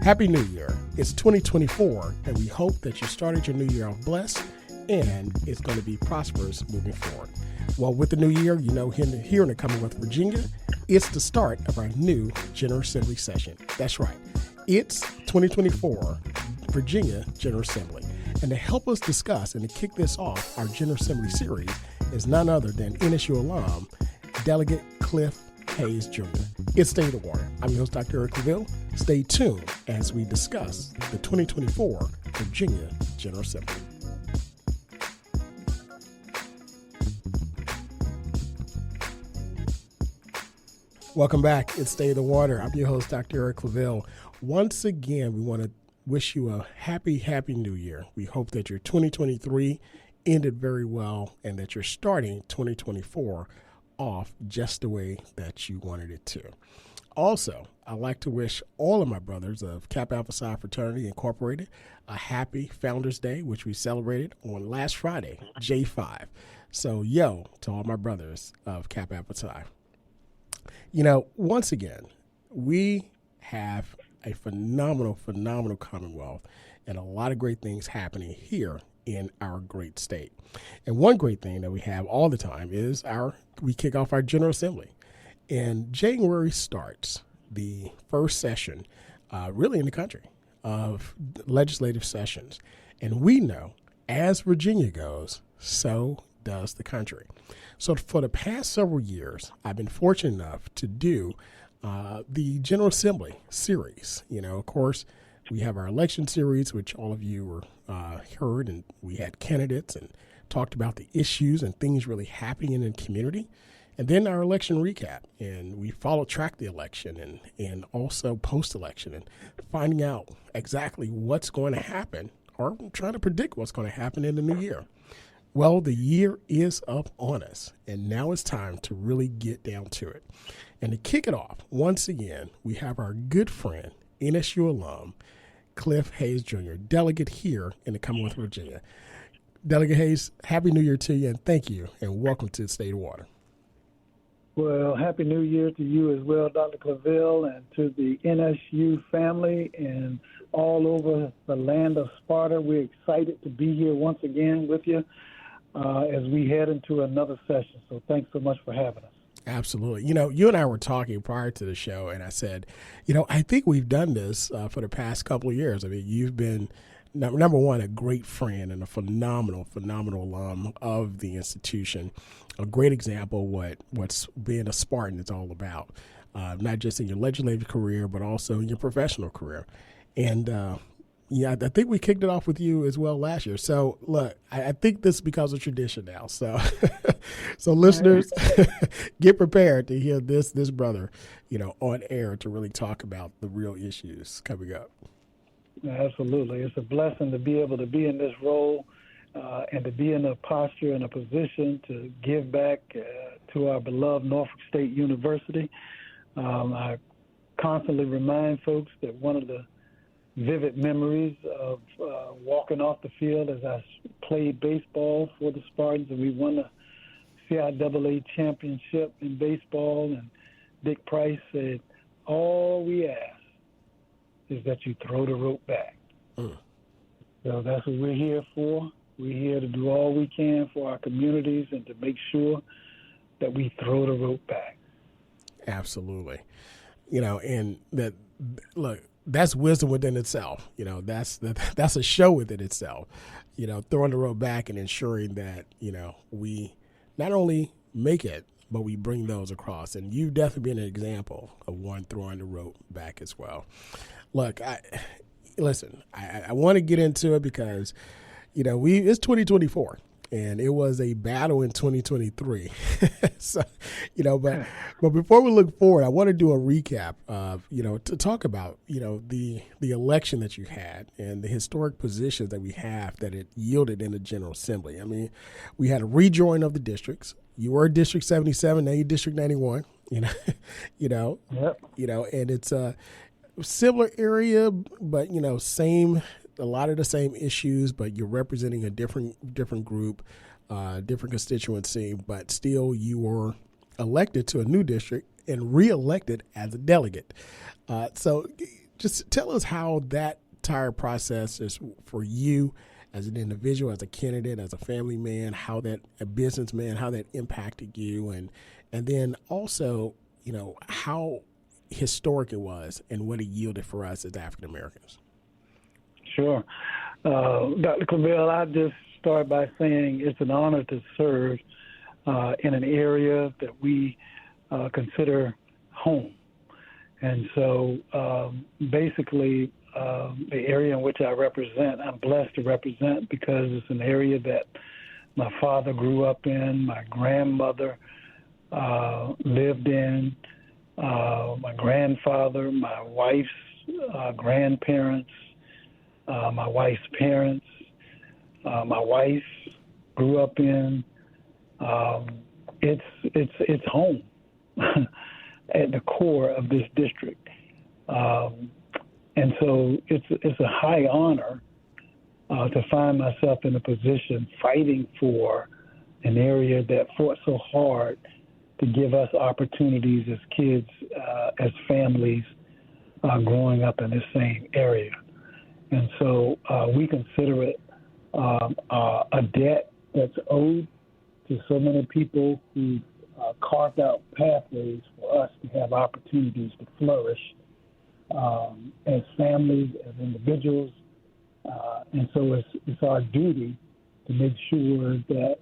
Happy New Year. It's 2024, and we hope that you started your new year off blessed and it's going to be prosperous moving forward. Well, with the new year, here in the Commonwealth of Virginia, it's the start of our new General Assembly session. That's right. It's 2024 Virginia General Assembly. And to help us discuss and to kick this off, our General Assembly series is none other than NSU alum, Delegate Cliff Hayes Jr. It's State of the Water. I'm your host, Dr. Eric Claville. Stay tuned as we discuss the 2024 Virginia General Assembly. Welcome back. It's State of the Water. I'm your host, Dr. Eric Claville. Once again, we want to wish you a happy New Year. We hope that your 2023 ended very well and that you're starting 2024 off just the way that you wanted it to. Also, I'd like to wish all of my brothers of Kappa Alpha Psi Fraternity Incorporated a happy Founders Day, which we celebrated on last Friday, J5. So, to all my brothers of Kappa Alpha Psi. Once again, we have a phenomenal Commonwealth and a lot of great things happening here in our great state. And one great thing that we have all the time is we kick off our General Assembly. And January starts the first session really in the country of legislative sessions. And we know as Virginia goes, so does the country. So for the past several years, I've been fortunate enough to do the General Assembly series. Of course, we have our election series, which all of you heard, and we had candidates and talked about the issues and things really happening in the community. And then our election recap, and we track the election and also post-election and finding out exactly what's going to happen or trying to predict what's going to happen in the new year. Well, the year is up on us, and now it's time to really get down to it. And to kick it off, once again, we have our good friend, NSU alum, Cliff Hayes Jr., delegate here in the Commonwealth of Virginia. Delegate Hayes, Happy New Year to you, and thank you, and welcome to the State of Water. Well, Happy New Year to you as well, Dr. Claville, and to the NSU family and all over the land of Sparta. We're excited to be here once again with you as we head into another session. So thanks so much for having us. Absolutely. You and I were talking prior to the show, and I said, I think we've done this for the past couple of years. I mean, you've been, number one, a great friend and a phenomenal alum of the institution. A great example of what's being a Spartan is all about, not just in your legislative career, but also in your professional career. And I think we kicked it off with you as well last year. So, look, I think this becomes a tradition now. So, so listeners, get prepared to hear this brother, on air to really talk about the real issues coming up. Absolutely. It's a blessing to be able to be in this role and to be in a posture and a position to give back to our beloved Norfolk State University. I constantly remind folks that one of the vivid memories of walking off the field as I played baseball for the Spartans, and we won the CIAA championship in baseball, and Dick Price said, all we ask is that you throw the rope back. So that's what we're here for. We're here to do all we can for our communities and to make sure that we throw the rope back. Absolutely. And that, look, that's wisdom within itself. That's a show within itself, throwing the rope back and ensuring that, we not only make it, but we bring those across. And you've definitely been an example of one throwing the rope back as well. Look, I want to get into it because, it's 2024. And it was a battle in 2023. So, but before we look forward, I want to do a recap of, to talk about, the election that you had and the historic positions that we have that it yielded in the General Assembly. I mean, we had a rejoin of the districts. You were District 77, now you're District 91, Yep. And it's a similar area, but, a lot of the same issues, but you're representing a different group, different constituency, but still you were elected to a new district and reelected as a delegate. So just tell us how that entire process is for you as an individual, as a candidate, as a family man, how that a businessman, how that impacted you, and then also, how historic it was and what it yielded for us as African Americans. Sure. Dr. Claville, I just start by saying it's an honor to serve in an area that we consider home. And so basically, the area in which I represent, I'm blessed to represent because it's an area that my father grew up in, my grandmother lived in, my grandfather, my wife's grandparents, my wife's parents, my wife grew up in. It's home at the core of this district, and so it's a high honor to find myself in a position fighting for an area that fought so hard to give us opportunities as kids, as families, growing up in this same area. And so we consider it a debt that's owed to so many people who carved out pathways for us to have opportunities to flourish as families, as individuals. And so it's our duty to make sure that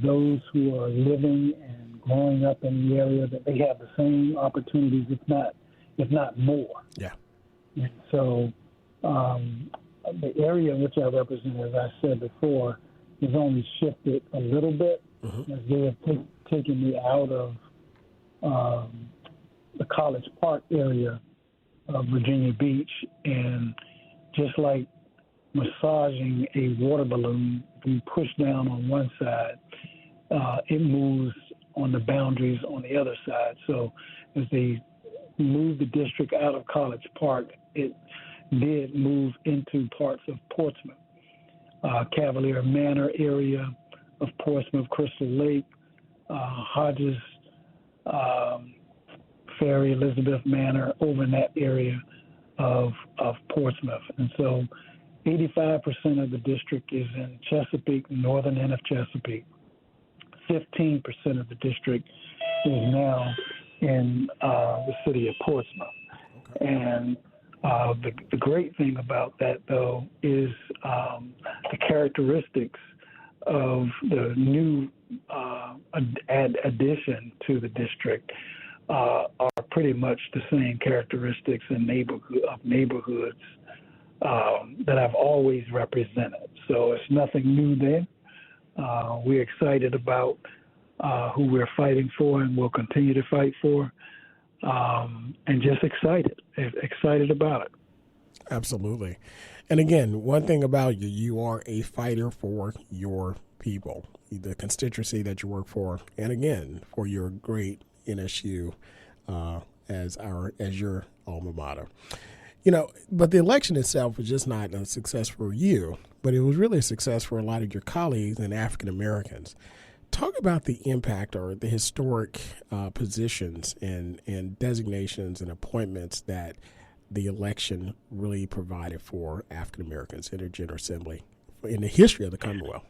those who are living and growing up in the area, that they have the same opportunities, if not more. Yeah. And so the area in which I represent, as I said before, has only shifted a little bit as they have taken me out of the College Park area of Virginia Beach, and just like massaging a water balloon, we push down on one side, it moves on the boundaries on the other side. So as they moved the district out of College Park, it did move into parts of Portsmouth, Cavalier Manor area of Portsmouth, Crystal Lake, Hodges Ferry, Elizabeth Manor, over in that area of Portsmouth. And so 85% of the district is in Chesapeake, northern end of Chesapeake. 15% of the district is now in the city of Portsmouth. Okay. And the great thing about that, though, is the characteristics of the new addition to the district are pretty much the same characteristics and neighborhoods that I've always represented. So it's nothing new there. We're excited about who we're fighting for and will continue to fight for, and just excited about it. Absolutely. And again, one thing about you, you are a fighter for your people, the constituency that you work for, and again, for your great NSU as your alma mater. But the election itself was just not a success for you, but it was really a success for a lot of your colleagues and African Americans. Talk about the impact or the historic positions and designations and appointments that the election really provided for African Americans in the General Assembly in the history of the Commonwealth.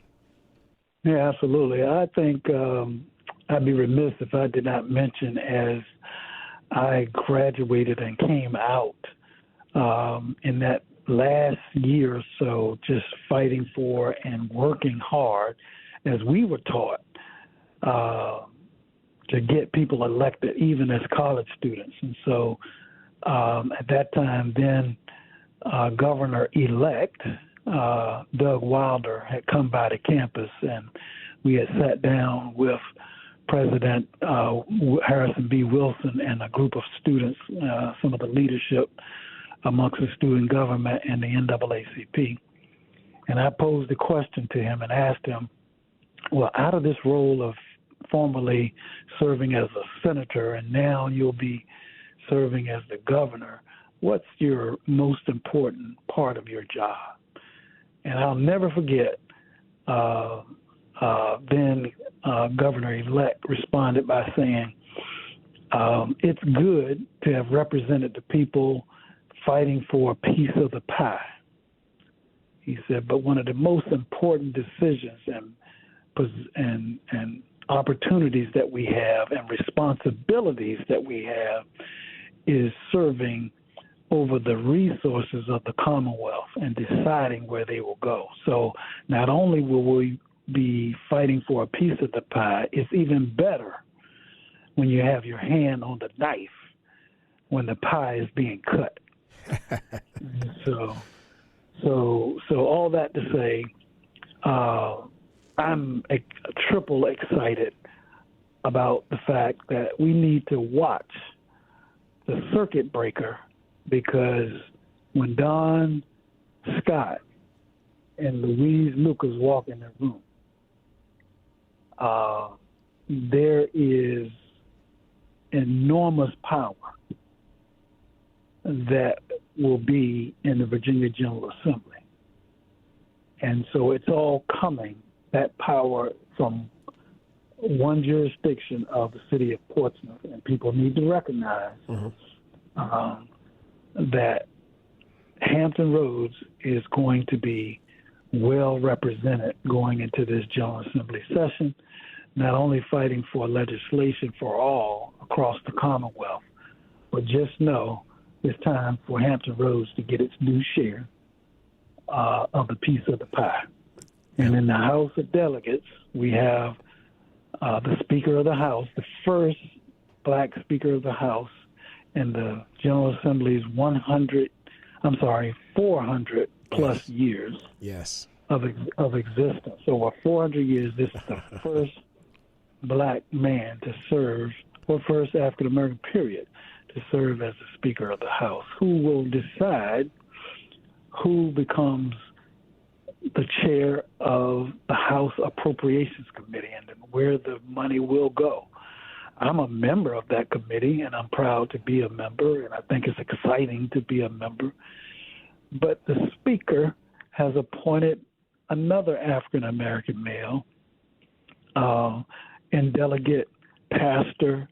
Yeah, absolutely. I think I'd be remiss if I did not mention, as I graduated and came out in that last year or so, just fighting for and working hard, as we were taught, to get people elected, even as college students. And so at that time, then Governor-elect Doug Wilder had come by the campus, and we had sat down with President Harrison B. Wilson and a group of students, some of the leadership amongst the student government and the NAACP. And I posed a question to him and asked him, well, out of this role of formerly serving as a senator and now you'll be serving as the governor, what's your most important part of your job? And I'll never forget, then Governor-elect responded by saying, it's good to have represented the people fighting for a piece of the pie. He said, but one of the most important decisions and opportunities that we have and responsibilities that we have is serving over the resources of the Commonwealth and deciding where they will go. So not only will we be fighting for a piece of the pie, it's even better when you have your hand on the knife when the pie is being cut. So all that to say, I'm triple excited about the fact that we need to watch the circuit breaker, because when Don Scott and Louise Lucas walk in the room, there is enormous power that will be in the Virginia General Assembly. And so it's all coming, that power, from one jurisdiction of the city of Portsmouth. And people need to recognize that Hampton Roads is going to be well represented going into this General Assembly session, not only fighting for legislation for all across the Commonwealth, but just know it's time for Hampton Roads to get its due share of the piece of the pie. And in the House of Delegates, we have the Speaker of the House, the first black Speaker of the House in the General Assembly's 400 plus years of existence. So over 400 years, this is the first black man to serve, or first African American period, to serve as the Speaker of the House, who will decide who becomes the chair of the House Appropriations Committee and where the money will go. I'm a member of that committee, and I'm proud to be a member, and I think it's exciting to be a member. But the Speaker has appointed another African-American male, and Delegate Pastor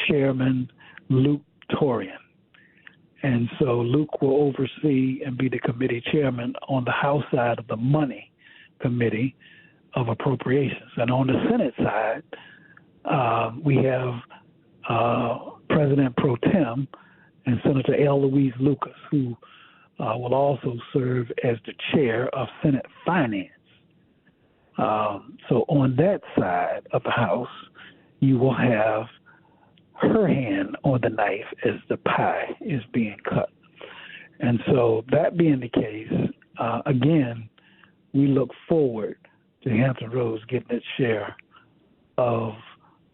Chairman Luke Torian. And so Luke will oversee and be the committee chairman on the House side of the Money Committee of Appropriations. And on the Senate side, we have President Pro Tem and Senator L. Louise Lucas, who will also serve as the chair of Senate Finance. So on that side of the House, you will have her hand on the knife as the pie is being cut. And so that being the case, again, we look forward to Hampton Roads getting its share of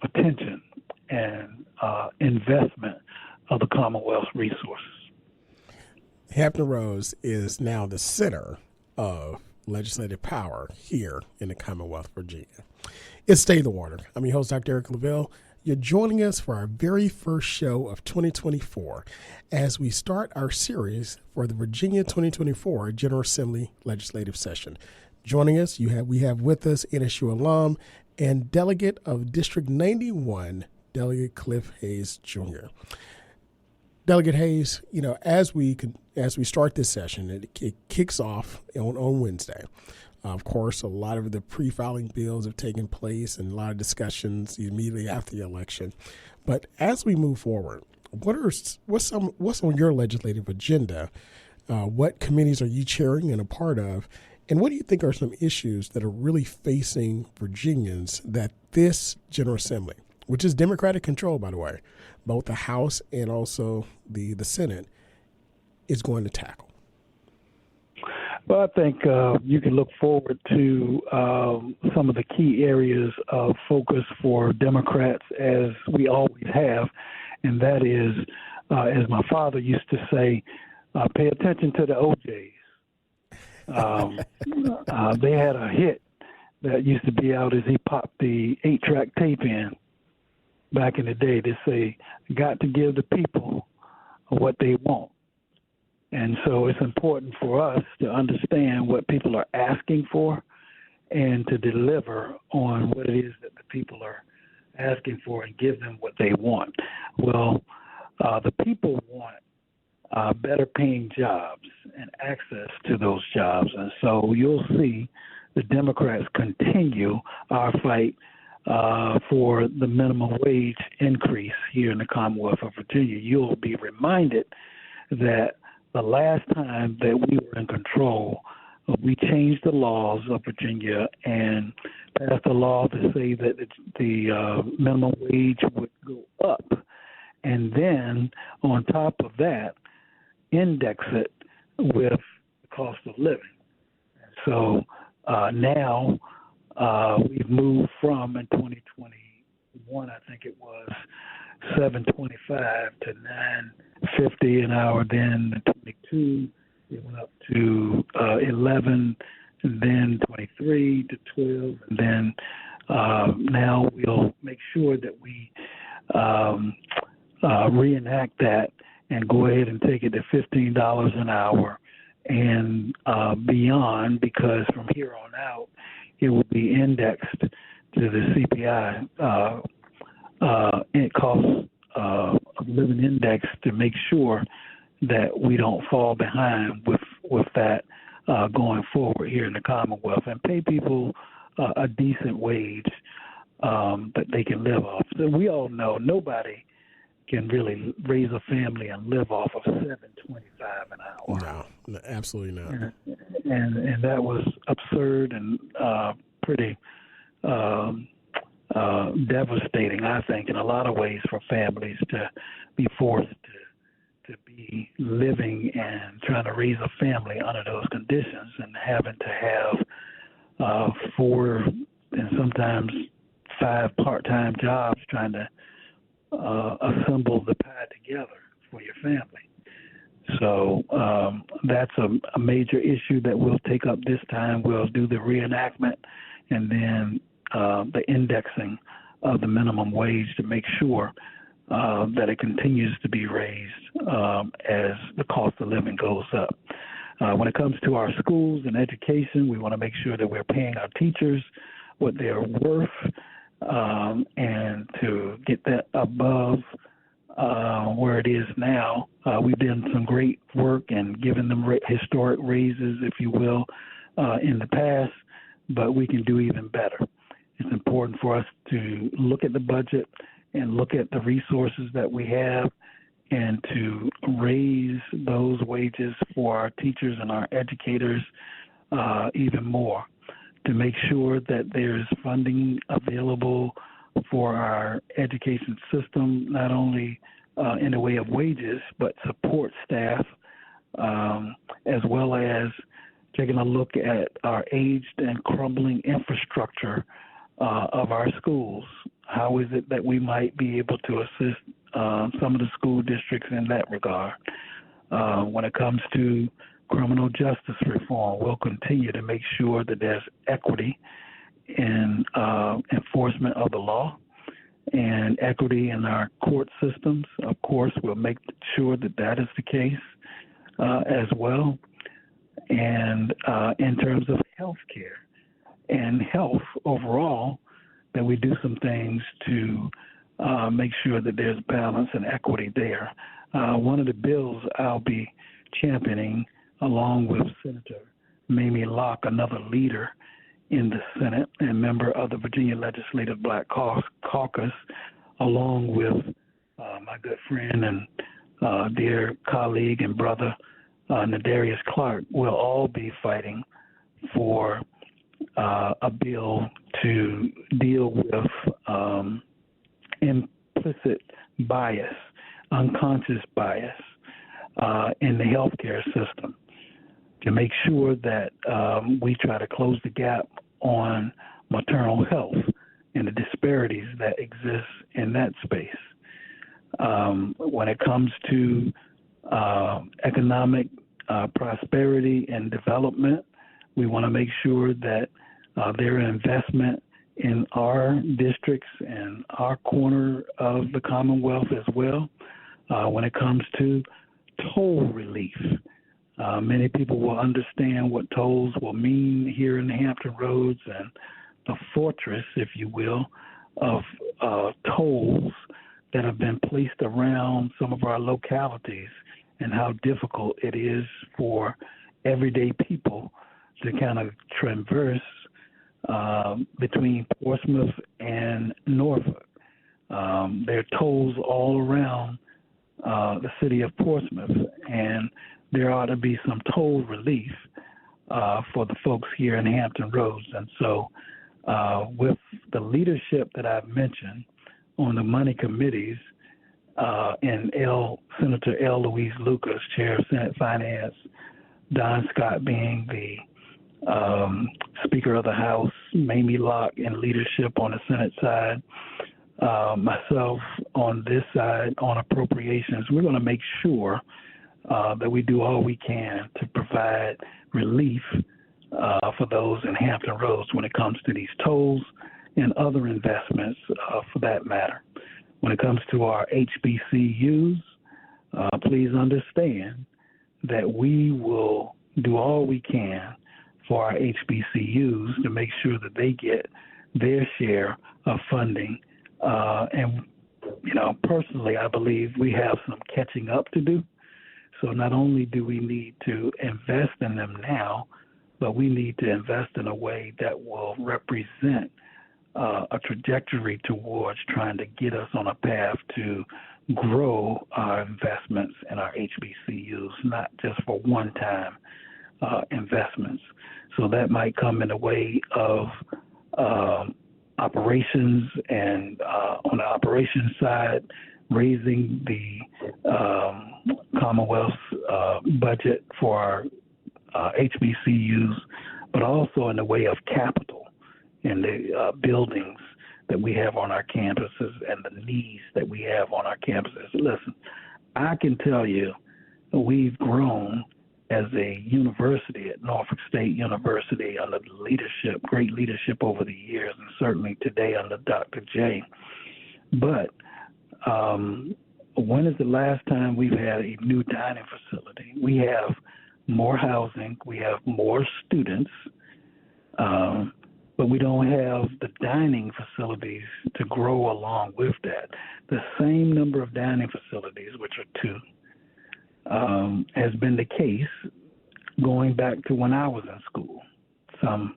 attention and investment of the Commonwealth's resources. Hampton Roads is now the center of legislative power here in the Commonwealth of Virginia. It's Stay the Water. I'm your host, Dr. Eric LaVille. You're joining us for our very first show of 2024 as we start our series for the Virginia 2024 General Assembly Legislative Session. Joining us, we have with us NSU alum and delegate of District 91, Delegate Cliff Hayes Jr. Delegate Hayes, as we start this session, it kicks off on Wednesday. Of course, a lot of the pre-filing bills have taken place and a lot of discussions immediately after the election. But as we move forward, what's on your legislative agenda? What committees are you chairing and a part of? And what do you think are some issues that are really facing Virginians that this General Assembly, which is Democratic control, by the way, both the House and also the Senate, is going to tackle? Well, I think you can look forward to some of the key areas of focus for Democrats, as we always have, and that is, as my father used to say, pay attention to the OJs. They had a hit that used to be out as he popped the 8-track tape in back in the day. They say, got to give the people what they want. And so it's important for us to understand what people are asking for and to deliver on what it is that the people are asking for and give them what they want. Well, the people want better paying jobs and access to those jobs. And so you'll see the Democrats continue our fight for the minimum wage increase here in the Commonwealth of Virginia. You'll be reminded that the last time that we were in control, we changed the laws of Virginia and passed a law to say that the minimum wage would go up. And then on top of that, index it with the cost of living. So now we've moved from, in 2021, I think it was $7.25 to $9.50 an hour. Then in 22, it went up to 11, and then 23 to 12, and then now we'll make sure that we reenact that and go ahead and take it to $15 an hour and beyond, because from here on out, it will be indexed to the CPI cost of living index to make sure that we don't fall behind with that going forward here in the Commonwealth, and pay people a decent wage that they can live off. So we all know nobody can really raise a family and live off of $7.25 an hour. No, absolutely not. And that was absurd and pretty devastating, I think, in a lot of ways for families to be forced to be living and trying to raise a family under those conditions, and having to have 4 and sometimes 5 part-time jobs trying to assemble the pie together for your family. So that's a major issue that we'll take up this time. We'll do the reenactment and then the indexing of the minimum wage to make sure that it continues to be raised as the cost of living goes up. When it comes to our schools and education, we want to make sure that we're paying our teachers what they're worth, and to get that above where it is now. We've done some great work and given them historic raises, if you will, in the past, but we can do even better. It's important for us to look at the budget and look at the resources that we have and to raise those wages for our teachers and our educators even more, to make sure that there's funding available for our education system, not only in the way of wages, but support staff, as well as taking a look at our aged and crumbling infrastructure of our schools. How is it that we might be able to assist some of the school districts in that regard? When it comes to criminal justice reform, we'll continue to make sure that there's equity in enforcement of the law and equity in our court systems. Of course, we'll make sure that that is the case as well. And in terms of health care and health overall, that we do some things to make sure that there's balance and equity there. One of the bills I'll be championing, along with Senator Mamie Locke, another leader in the Senate and member of the Virginia Legislative Black Caucus, along with my good friend and dear colleague and brother, Nadarius Clark, will all be fighting for a bill to deal with implicit bias, unconscious bias in the healthcare system, to make sure that we try to close the gap on maternal health and the disparities that exist in that space. When it comes to economic prosperity and development, we want to make sure that there is investment in our districts and our corner of the Commonwealth as well. When it comes to toll relief, many people will understand what tolls will mean here in the Hampton Roads, and the fortress, if you will, of tolls that have been placed around some of our localities and how difficult it is for everyday people to kind of traverse between Portsmouth and Norfolk. There are tolls all around the city of Portsmouth, and there ought to be some toll relief for the folks here in Hampton Roads. And so with the leadership that I've mentioned on the money committees, and Senator L. Louise Lucas, Chair of Senate Finance, Don Scott being the Speaker of the House, Mamie Locke in leadership on the Senate side, myself on this side on appropriations, we're going to make sure that we do all we can to provide relief for those in Hampton Roads when it comes to these tolls and other investments for that matter. When it comes to our HBCUs, please understand that we will do all we can for our HBCUs to make sure that they get their share of funding. And, personally, I believe we have some catching up to do. So not only do we need to invest in them now, but we need to invest in a way that will represent a trajectory towards trying to get us on a path to grow our investments in our HBCUs, not just for one-time investments. So that might come in the way of operations, and on the operations side, raising the Commonwealth's budget for our HBCUs, but also in the way of capital in the buildings that we have on our campuses and the needs that we have on our campuses. Listen, I can tell you we've grown as a university at Norfolk State University under the great leadership over the years, and certainly today under Dr. J. But when is the last time we've had a new dining facility? We have more housing, we have more students, but we don't have the dining facilities to grow along with that. The same number of dining facilities, which are 2, has been the case going back to when I was in school, some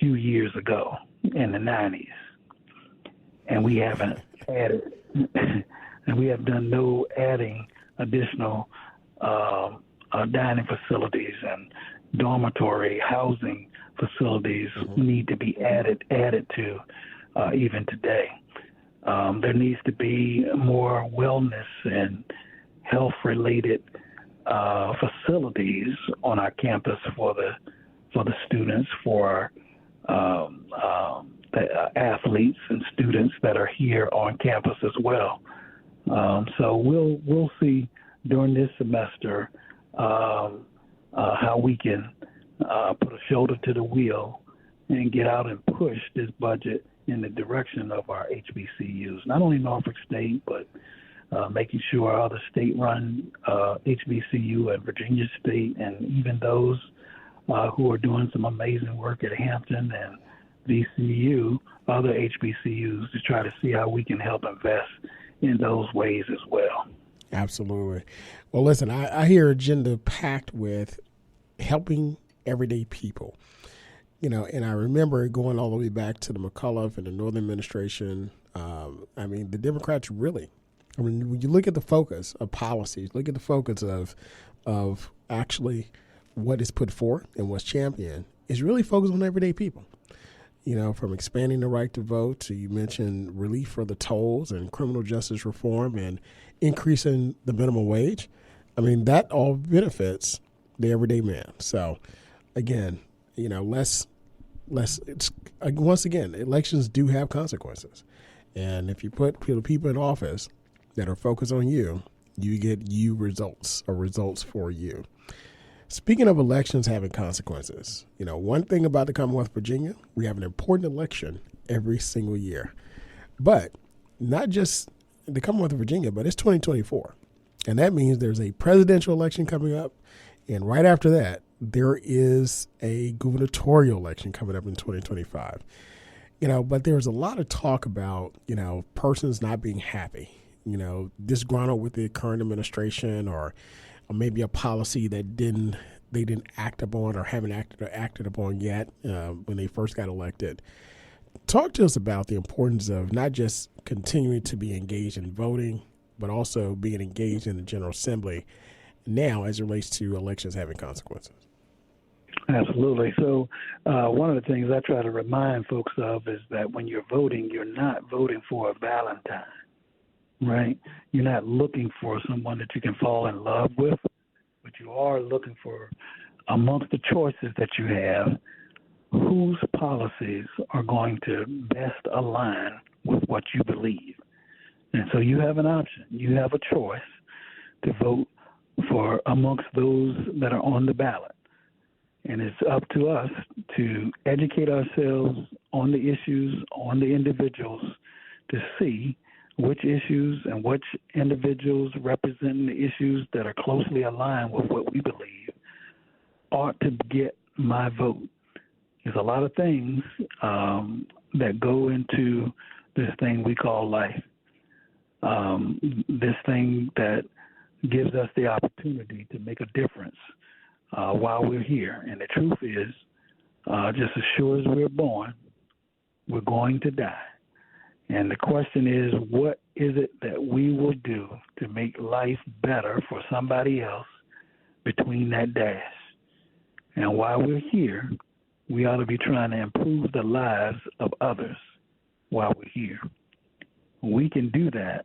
few years ago in the 90s. And we haven't added, and we have done no adding additional dining facilities, and dormitory housing facilities need to be added to even today. There needs to be more wellness and health-related facilities on our campus for the students, for the athletes and students that are here on campus as well. So we'll see during this semester how we can put a shoulder to the wheel and get out and push this budget in the direction of our HBCUs, not only Norfolk State, but making sure our other state-run HBCU at Virginia State, and even those who are doing some amazing work at Hampton and VCU, other HBCUs, to try to see how we can help invest in those ways as well. Absolutely. Well, listen, I hear agenda packed with helping everyday people. And I remember going all the way back to the McAuliffe and the Northern administration. The Democrats really, when you look at the focus of policies, look at the focus of actually what is put forth and what's championed, is really focused on everyday people. From expanding the right to vote to, you mentioned, relief for the tolls and criminal justice reform and increasing the minimum wage. That all benefits the everyday man. So, again, once again, elections do have consequences. And if you put people in office that are focused on you, you get results, or results for you. Speaking of elections having consequences, one thing about the Commonwealth of Virginia, we have an important election every single year. But not just the Commonwealth of Virginia, but it's 2024. And that means there's a presidential election coming up. And right after that, there is a gubernatorial election coming up in 2025. But there's a lot of talk about, persons not being happy, disgruntled with the current administration, or maybe a policy that they didn't act upon or haven't acted upon yet when they first got elected. Talk to us about the importance of not just continuing to be engaged in voting, but also being engaged in the General Assembly now as it relates to elections having consequences. Absolutely. So one of the things I try to remind folks of is that when you're voting, you're not voting for a Valentine, right? You're not looking for someone that you can fall in love with, but you are looking for, amongst the choices that you have, whose policies are going to best align with what you believe. And so you have an option. You have a choice to vote for amongst those that are on the ballot. And it's up to us to educate ourselves on the issues, on the individuals, to see which issues and which individuals representing the issues that are closely aligned with what we believe ought to get my vote. There's a lot of things that go into this thing we call life, this thing that gives us the opportunity to make a difference while we're here. And the truth is, just as sure as we're born, we're going to die. And the question is, what is it that we will do to make life better for somebody else between that dash? And while we're here, we ought to be trying to improve the lives of others while we're here. We can do that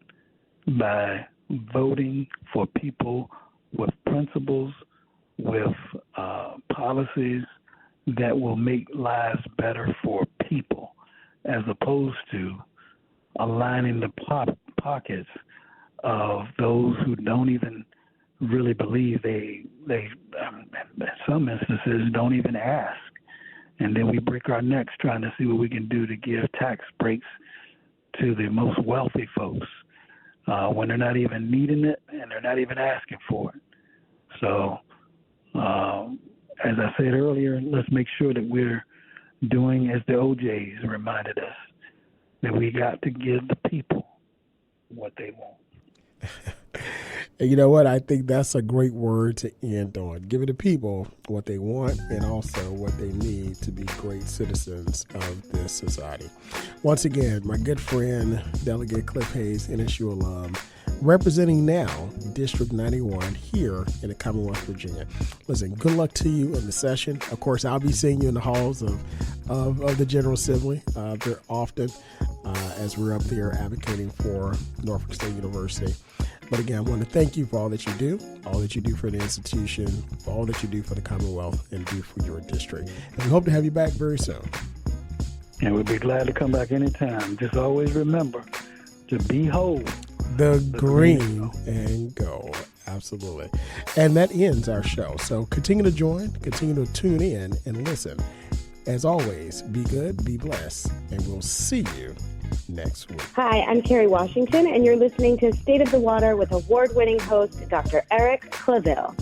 by voting for people with principles, with policies that will make lives better for people, as opposed to aligning the pockets of those who don't even really believe they in some instances don't even ask. And then we break our necks trying to see what we can do to give tax breaks to the most wealthy folks when they're not even needing it and they're not even asking for it. So, as I said earlier, let's make sure that we're doing as the OJs reminded us, that we got to give the people what they want. And you know what? I think that's a great word to end on. Giving the people what they want and also what they need to be great citizens of this society. Once again, my good friend, Delegate Cliff Hayes, NSU alum, representing now District 91 here in the Commonwealth of Virginia. Listen, good luck to you in the session. Of course, I'll be seeing you in the halls of the General Assembly very often as we're up there advocating for Norfolk State University. But again, I want to thank you for all that you do for the institution, for all that you do for the Commonwealth, and do for your district. And we hope to have you back very soon. And we'd be glad to come back anytime. Just always remember to behold the green and gold. Absolutely. And that ends our show. So continue to join, continue to tune in and listen. As always, be good, be blessed, and we'll see you next week. Hi, I'm Carrie Washington, and you're listening to State of the Water with award-winning host Dr. Eric Claville.